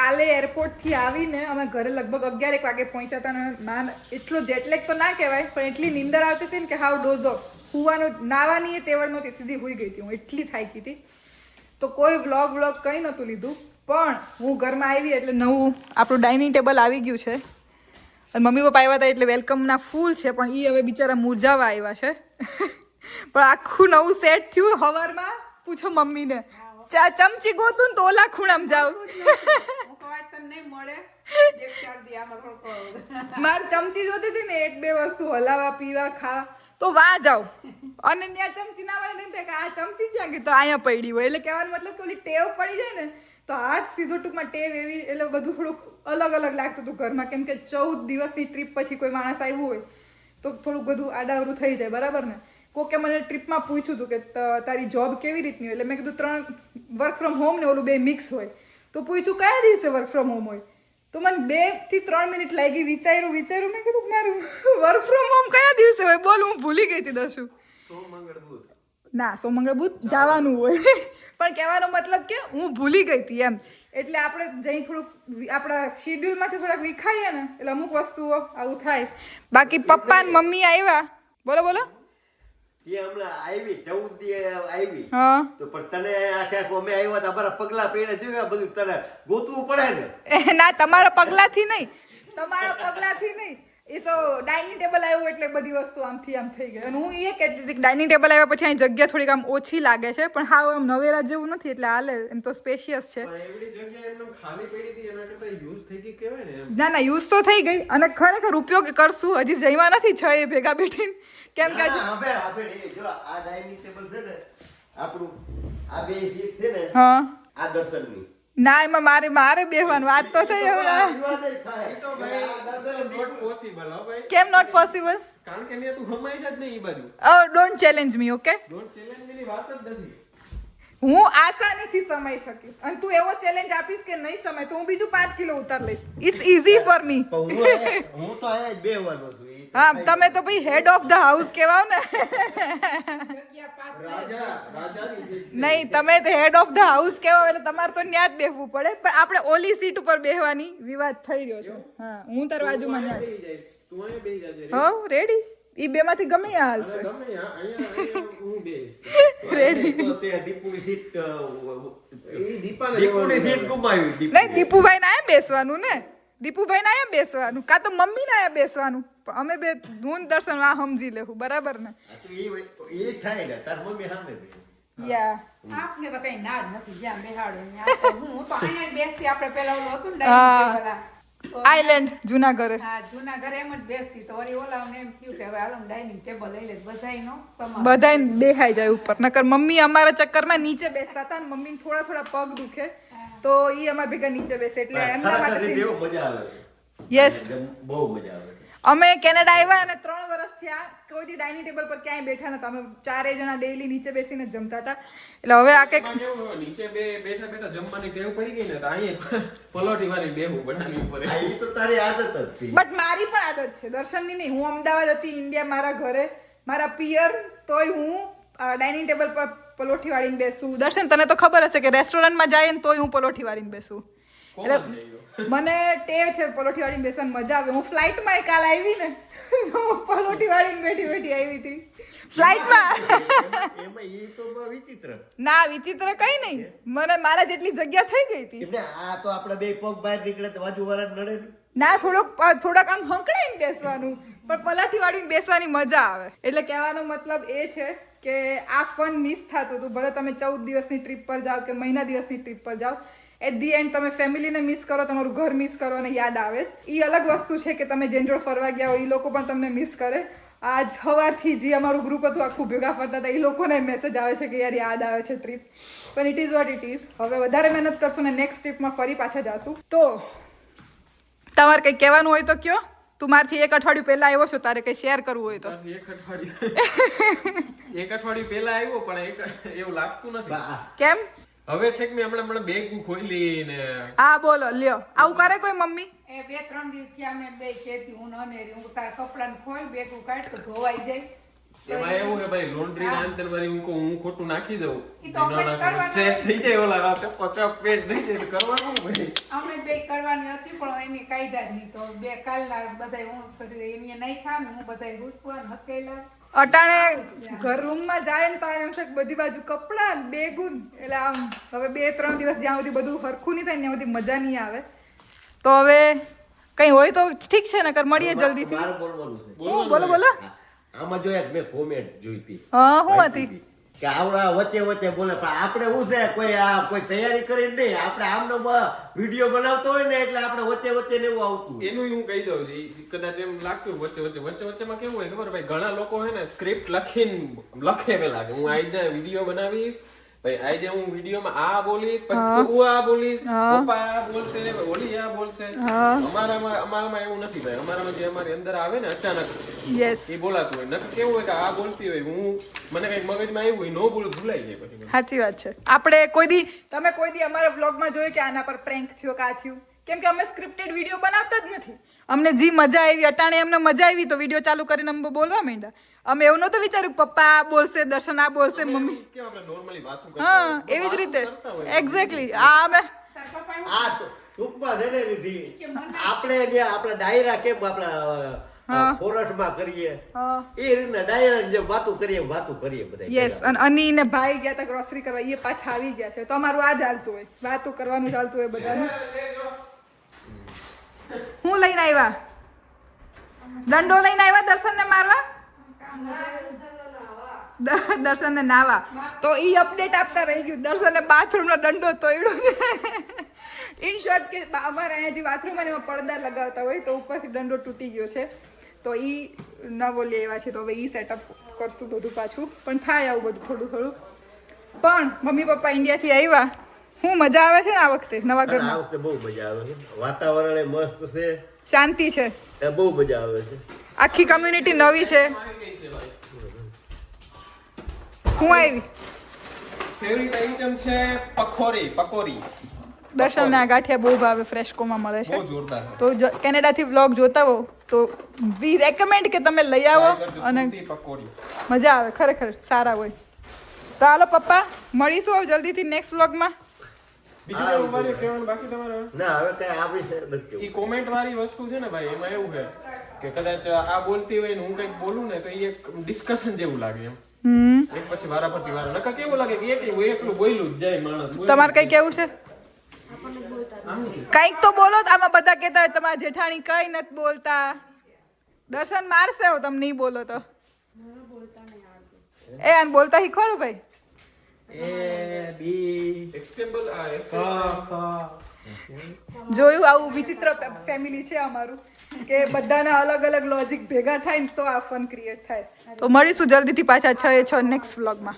કાલે એરપોર્ટ થી આવીને અમે ઘરે લગભગ 11 વાગે પહોંચ્યા હતા ને ના એટલો જેટલેગ તો ના કહેવાય પણ એટલી નીંદર આવતી હતી ને કે હાવ ડોઝ ઓફ સુવાનું નાવાની તેવડ નહોતી સીધી હોઈ ગઈ હતી હું એટલી થાકી હતી તો કોઈ વ્લોગ કંઈ નહોતું લીધું પણ હું ઘરમાં આવી એટલે નવું આપણું ડાઇનિંગ ટેબલ આવી ગયું છે અને મમ્મી પપ્પા આવ્યા હતા એટલે વેલકમના ફૂલ છે પણ એ હવે બિચારા મુરઝાવા આવ્યા છે પણ આખું નવું સેટ થયું હવારમાં પૂછો મમ્મીને ચમચી ગોતું ને તો ઓલા ખૂણામાં જાવ મારે ચમચી જોતી હતી ને 1-2 વસ્તુ હલાવા પીવા ખાવા તો વાં જાવ અને ત્યાં ચમચી ના મળે નહીં કે આ ચમચી ક્યાં ગઈ તો અહીંયા પડી હોય એટલે કહેવાનો મતલબ કે ઓલી ટેવ પડી જાય ને તો હાથ સીધો ટૂંકમાં ટેવ એવી એટલે બધું થોડુંક અલગ લાગતું હતું ઘરમાં કેમ કે 14 દિવસની ટ્રીપ પછી કોઈ માણસ આવ્યું હોય તો થોડુંક બધું આડાવરું થઈ જાય બરાબર ને કોકે મને ટ્રીપમાં પૂછ્યું હતું કે તારી જોબ કેવી રીતની હોય એટલે મેં કીધું 3 વર્ક ફ્રોમ હોમ ને ઓલું 2 મિક્સ હોય તો પૂછ્યું કયા દિવસે વર્ક ફ્રોમ હોમ હોય તો મને 2 થી 3 મિનિટ લાગી વિચાર્યું મેં કીધું મારું વર્ક ફ્રોમ હોમ કયા દિવસે હોય બોલ હું ભૂલી ગઈ હતી દશું ના સોમંગળ બુધ જવાનું હોય પણ કહેવાનો મતલબ કે હું ભૂલી ગઈ હતી એમ એટલે આપણે જઈ થોડુંક આપણા શેડ્યુલમાંથી થોડાક વિખાઈએ ને એટલે અમુક વસ્તુઓ આવું થાય બાકી પપ્પા ને મમ્મી આવ્યા બોલો એ હમણાં આવી 14 દી આવી હા તો પણ તને આખા અમે આવ્યા તો અમારા પગલા પેડે જોયા બધું તને ગોતવું પડે ને ના તમારા પગલાથી નહીં એ તો ડાઇનિંગ ટેબલ આવ્યું એટલે બધી વસ્તુ આમથી આમ થઈ ગઈ અને હું એ કહેતી હતી કે ડાઇનિંગ ટેબલ આવ્યા પછી અહીં જગ્યા થોડીક આમ ઓછી લાગે છે પણ હા આમ નવેરા જેવું નથી એટલે હાલે એમ તો સ્પેશિયસ છે ના યુઝ તો થઈ ગઈ અને ખરેખર ઉપયોગ કરશું હજી જઈવા નથી 6 એ ભેગા બેઠીને કેમ કે જો આ ડાઇનિંગ ટેબલ છે ને આપણું આ બે સીટ છે ને હા આ દર્શનની ના એમાં મારે બેહવાનું વાત તો થઈ કેમ નોટ પોસિબલ કારણ કે તું હમાઈ જ નહીં એ બાજુ don't challenge me okay don't challenge me ની વાત જ નથી હું આસાનીથી સમાઈ શકીશ અને તું એવો ચેલેન્જ આપીશ કે નહીં સમાય તો હું બીજું 5 કિલો ઉતાર લઈશ ઇટ્સ ઈઝી ફોર મી હું તો આયા જ બેહવાનો છું હા તમે તો ભાઈ હેડ ઓફ ધ હાઉસ કહેવાવ ને નહીં તમે તો હેડ ઓફ ધ હાઉસ કહેવાવ એટલે તમારે તો ન્યા જ બેહવું પડે પણ આપણે ઓલી સીટ ઉપર બેહવાની વિવાદ થઈ રહ્યો છે હા હું તાર બાજુમાં ન્યા જ તું અહીંયા બેહી જાજે હો રેડી ઈ બે માંથી ગમે હાલશે ગમે અહીંયા હું બેહીશ રેડી તો તે દીપુની સીટ એ દીપાને દીપુની સીટ ગુમાવી નહીં દીપુભાઈ ને આયા બેસવાનું ને દીપુભાઈ ને આયા બેસવાનું કાં તો મમ્મી ને આયા બેસવાનું પણ અમે બે હું દર્શન આ સમજી લેવું બરાબર ને એ થાય ને તાર મમ્મી સામે બે યા આપને તો કઈ ના જ નથી જ્યાં બેહાડો હું તો અહીંયા જ બેસતી આપણે પેલા ઓલું હતું ને ડાઇનિંગ ટેબલ આઈલેન્ડ જૂના ઘરે હા જૂના ઘરે એમ જ બેસતી તો વળી ઓલાને એમ થયું કે હવે હાલો ડાઇનિંગ ટેબલ લઈ લે બધાયનો સમાન બધાય બેહાઈ જાય ઉપર નકર મમ્મી અમારા ચક્કરમાં નીચે બેસતા હતા ને મમ્મીને થોડા પગ દુખે તો ઈ અમારા ભેગા નીચે બેસે એટલે એમના માટે મજા આવે યસ બહુ મજા આવે અમે કેનેડા આવ્યા અને 3 વર્ષ થયા કોઈ ડાઇનિંગ ટેબલ પર ક્યાંય બેઠા નતા અમે 4 જણા ડેઈલી નીચે બેસીને જમતા હતા એટલે હવે આ કંઈક નીચે બેઠા જમવાની ટેવ પડી ગઈ ને તો અહીંયા પલોઠી વાળી બેહવું બનાવી ઉપર આ ઈ તો તારી આદત જ છે બટ મારી પણ આદત છે દર્શનની નહીં હું અમદાવાદ હતી ઇન્ડિયા મારા ઘરે મારા પિયર તોય હું ડાઇનિંગ ટેબલ પર પલોઠી વાળીને બેસું દર્શન તને તો ખબર હશે કે રેસ્ટોરન્ટમાં જાય ને તોય હું પલોઠી વાળીને બેસું એટલે મને ટેવ છે પલોઠી વાળીને બેસવાની મજા આવે હું ફ્લાઇટમાં કાલ આવી ને પલોઠી વાળીને બેઠી આવી હતી ફ્લાઇટમાં એમાં ઈ તો વિચિત્ર ના વિચિત્ર કઈ નહીં મને મારા જેટલી જગ્યા થઈ ગઈ હતી એટલે આ તો આપણે બે પગ બહાર નીકળે તો બાજુવાળા નડે ને ના થોડોક આમ હંકડાઈને બેસવાનું પણ પલાઠી વાળીને બેસવાની મજા આવે એટલે કહેવાનો મતલબ એ છે કે આ ફન મિસ થતું હતું ભલે તમે 14 દિવસની ટ્રીપ પર જાઓ કે મહિના દિવસની ટ્રીપ પર જાઓ એટ ધી એન્ડ તમે ફેમિલીને મિસ કરો તમારું ઘર મિસ કરો અને યાદ આવે જ એ અલગ વસ્તુ છે કે તમે જેન્ડર ફરવા ગયા હોય એ લોકો પણ તમને મિસ કરે આજ સવારથી જે અમારું ગ્રુપ હતું આખું ભેગા ફરતા હતા એ લોકોને મેસેજ આવે છે કે યાર યાદ આવે છે ટ્રીપ પણ it is what it is હવે વધારે મહેનત કરશું ને નેક્સ્ટ ટ્રીપમાં ફરી પાછા જાશું તો તમારે કંઈ કહેવાનું હોય તો કયો તું મારથી 1 અઠવાડિયું પહેલા આવ્યો છો તારે કંઈ શેર કરવું હોય તો એક અઠવાડિયું પહેલા આવ્યો પણ એવું લાગતું નથી કેમ હવે છે કે મેં હમણાં બેગ ખોલી ને હા બોલો લ્યો આવું કરે કોઈ મમ્મી એ 2-3 દિવસ થી અમે બે કેતી હું નનેરી હું તાર કપડાને ખોલ બેગું કાઢ તો ધોવાઈ જાય એમાં એવું કે ભાઈ લોન્ડ્રી ના અંતર વાળી હું ખોટું નાખી દઉં ઈ તો અમે જ કરવાનું સ્ટ્રેસ થઈ જાય ઓલા રાતે 50 પેટ થઈ જાય કરવાનું ભાઈ અમે બે કરવાની હતી પણ એની કાઢ્યા જ નહીં તો બે કાલના બધા હું પછી એને નહીં ખાને હું બધા રૂસવા હકેલા અટાણે ઘર રૂમમાં જાય ને તો એમ થાય કે બધી બાજુ કપડા ને બેગુન એટલે આમ હવે 2-3 દિવસ જ્યાં સુધી બધું હરખું નહીં થાય ત્યાં સુધી મજા નહીં આવે તો હવે કઈ હોય તો ઠીક છે નકર મળીએ જલ્દીથી મારે બોલવાનું છે. હું બોલો આમાં જો એક મેં કોમેન્ટ જોઈ હતી હા હું હતી કે આવડા વચ્ચે વચ્ચે બોલે પણ આપણે શું છે કોઈ તૈયારી કરી નહીં આપણે આમનો વિડીયો બનાવતો હોય ને એટલે આપણે વચ્ચે વચ્ચે ને એવું આવતું હોય. એનું હું કહી દઉં છું ઈ કદાચ એમ લાગતું હોય વચ્ચેમાં કેવું હોય ખબર ભાઈ ઘણા લોકો હે ને સ્ક્રિપ્ટ લખે પેલા કે હું આજે વિડીયો બનાવીશ ભાઈ આજે હું વિડીયોમાં આ બોલીશ પછી તું આ બોલીશ પપ્પા આ બોલશે ઓલી આ બોલશે અમારામાં એવું નથી ભાઈ અમારામાં જે અમારી અંદર આવે ને અચાનક યસ એ બોલાતું હોય નકર કેવું હોય કે આ બોલતી હોય હું મને કઈક મગજમાં આવ્યું હોય નો બોલું ભૂલાઈ જાય પછી સાચી વાત છે આપણે તમે કોઈ દી અમારા વ્લોગમાં જોયું કે આના પર પ્રેન્ક થયો કે આ થયું કેમ કે અમે સ્ક્રિપ્ટેડ વિડીયો બનાવતા જ નથી અમને જી મજા આવી અટાણે અમને મજા આવી તો વિડીયો ચાલુ કરીને અમે બોલવા માંડ્યા અમે એવું નહોતું વિચાર્યું કે પપ્પા આ બોલશે દર્શન આ બોલશે મમ્મી કેમ આપણે નોર્મલી વાતો કરતા હા એવી જ રીતે એક્ઝેક્ટલી આ અમે તાર પપ્પા એવું આ તો ટૂંકમાં છે ને વિધિ આપણે જે આપણા ડાયરા કેમ આપણા ફોરેસ્ટમાં કરીએ હા એ રીતના ડાયરા જે વાતો કરીએ બધા યસ અને અની ને ભાઈ ગયા તા ગ્રોસરી કરવા એ પાછા આવી ગયા છે તો અમારું આ જ હાલતું હોય વાતો કરવાનું ચાલતું હોય બધાને હું લઈને આવ્યા દંડો લઈને આવ્યા દર્શનને મારવા દર્શનને નાવા તો ઈ અપડેટ આપતા રહી ગયું દર્શનને બાથરૂમનો દંડો તોડ્યો ઇન શોર્ટ કે અમારે અહીંયા જે બાથરૂમ એમાં પડદા લગાવતા હોય તો ઉપરથી દંડો તૂટી ગયો છે તો ઈ નવો લેવા છે તો હવે ઈ સેટઅપ કરશું બધું પાછું પણ થાય આવું બધું થોડું થોડું પણ મમ્મી પપ્પા ઇન્ડિયાથી આવ્યા હું મજા આવે છે ને આ વખતે નવા આ ઘરમાં વખતે બહુ મજા આવે છે વાતાવરણ એ મસ્ત છે શાંતિ છે એ બહુ મજા આવે છે આખી કમ્યુનિટી નવી છે હું આવી ફેવરિટ આઈટમ છે પકોરી દર્શનને આ ગાંઠિયા બહુ ભાવે ફ્રેશકોમાં મળે છે બહુ જોરદાર તો કેનેડાથી વ્લોગ જોતા હો તો વી રેકમેન્ડ કે તમે લઈ આવો અને પકોડી મજા આવે ખરેખર સારા હોય તો હાલો પપ્પા મળીશું હવે જલ્દીથી નેક્સ્ટ વ્લોગમાં બીજું કઈ ઉભા રહી કહેવાનું બાકી તમારે ના હવે કઈ આપણી છે નથી ઈ કેવું. કોમેન્ટ વાળી વસ્તુ છે ને ભાઈ એમાં એવું છે કે કદાચ આ બોલતી હોય ને હું કંઈક બોલું ને તો એ એક ડિસ્કશન જેવું લાગે એમ એક પછી વારાફરતી વારો નકર કેવું લાગે કે એકલું બોલ્યું જ જાય માણસ તમારે કઈ કેવું છે કઈક તો બોલો તો આમાં બધા કહેતા હોય તમારા જેઠાણી કઈ નથી બોલતા દર્શન મારશે હો તમે નહીં બોલો તો એ આને બોલતા શીખવાડું ભાઈ A B એક્સટેબલ જોયું આવું વિચિત્ર ફેમિલી છે અમારું કે બધાના અલગ અલગ લોજિક ભેગા થાય ને તો આ ફન ક્રિએટ થાય તો મળીશું જલ્દીથી પાછા 6 નેક્સ્ટ વ્લોગમાં